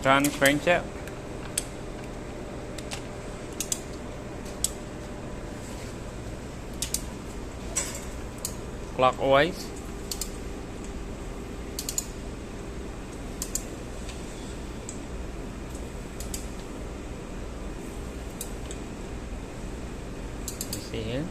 Turn crankshaft. Clockwise. You see here.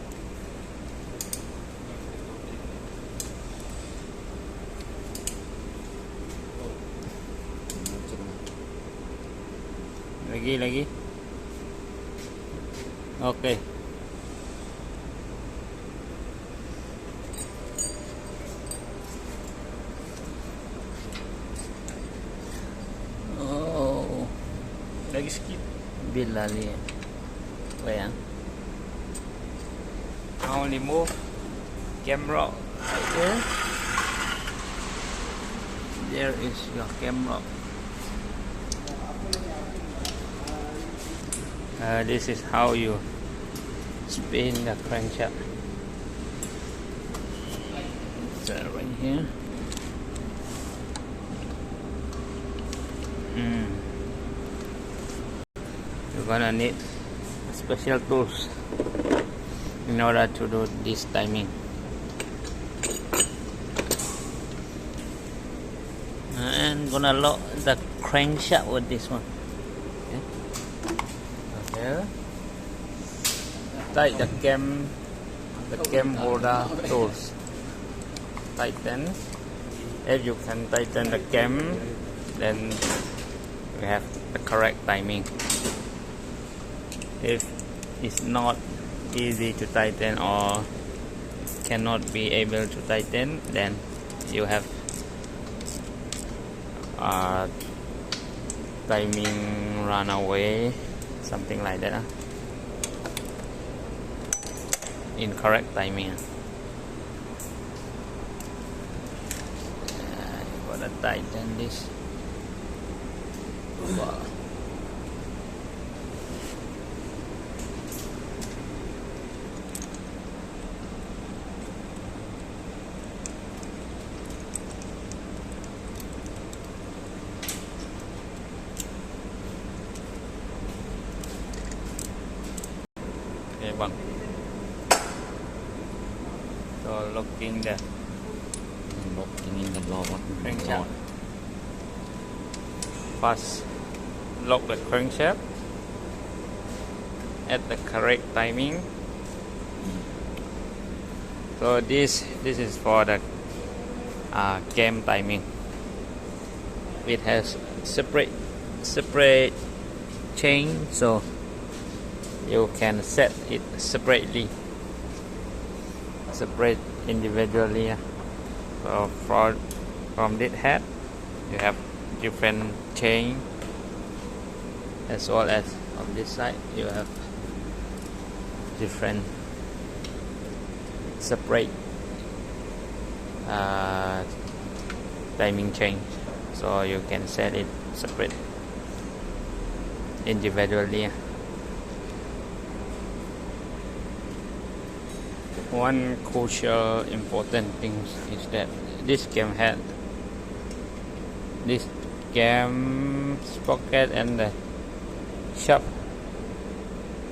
Lagi. Okay. Oh, lagi sikit. Bila ni. Bayang. Now remove camera right there. There is your camera. This is how you spin the crankshaft. So right here. You're gonna need special tools in order to do this timing. And gonna lock the crankshaft with this one. Okay. Tight the cam holder tools. Tighten. If you can tighten the cam, then we have the correct timing. If it's not easy to tighten or cannot be able to tighten, then you have timing run away, something like that. Incorrect timing. You gotta tighten this. Wow. Okay, bang. So locking in the crankshaft. First, lock the crankshaft at the correct timing. So this is for the cam timing. It has separate chain, so you can set it separately, separate individually. So from this head you have different chain, as well as on this side you have different separate timing chain, so you can set it separate individually. One crucial important thing is that this cam head, this cam sprocket and the shaft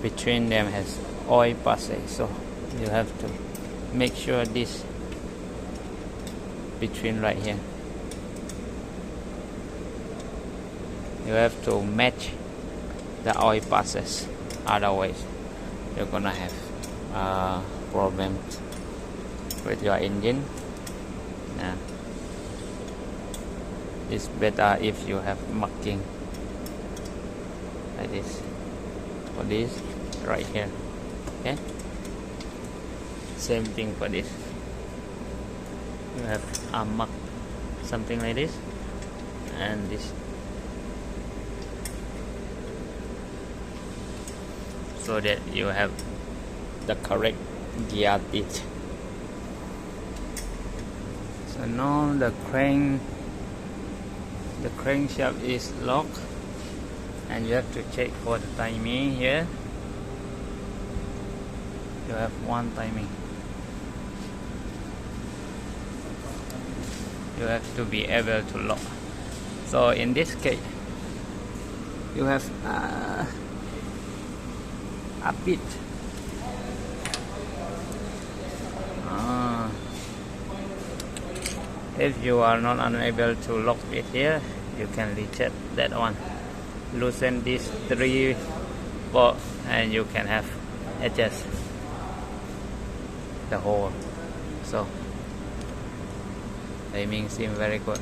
between them has oil passage, so you have to make sure this between right here, you have to match the oil passes, otherwise you're gonna have problems with your engine. It's better if you have marking like this, for this right here. Okay, same thing for this, you have a mark, something like this, and this, so that you have the correct gear teeth. So now the crankshaft is locked, and you have to check for the timing here. You have one timing. You have to be able to lock. So in this case, you have a bit. If you are not unable to lock it here, you can reset that one. Loosen these 3 bolts and you can have adjust the hole. So timing seems very good.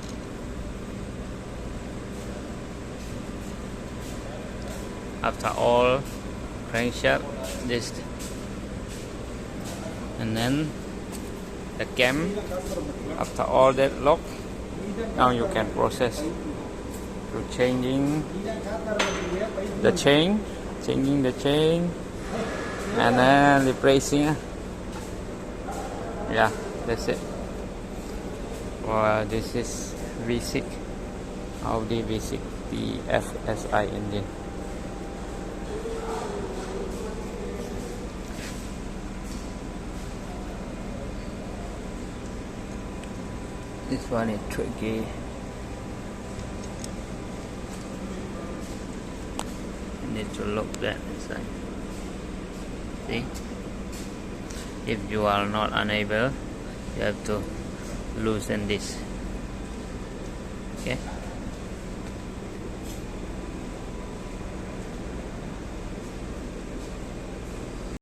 After all, crankshaft, this, and then the cam. After all that lock, now you can process to changing the chain, and then replacing. Yeah, that's it. Well, this is V6 Audi V6 TFSI engine. This one is tricky. You need to look that inside. See? If you are not unable, you have to loosen this. Okay?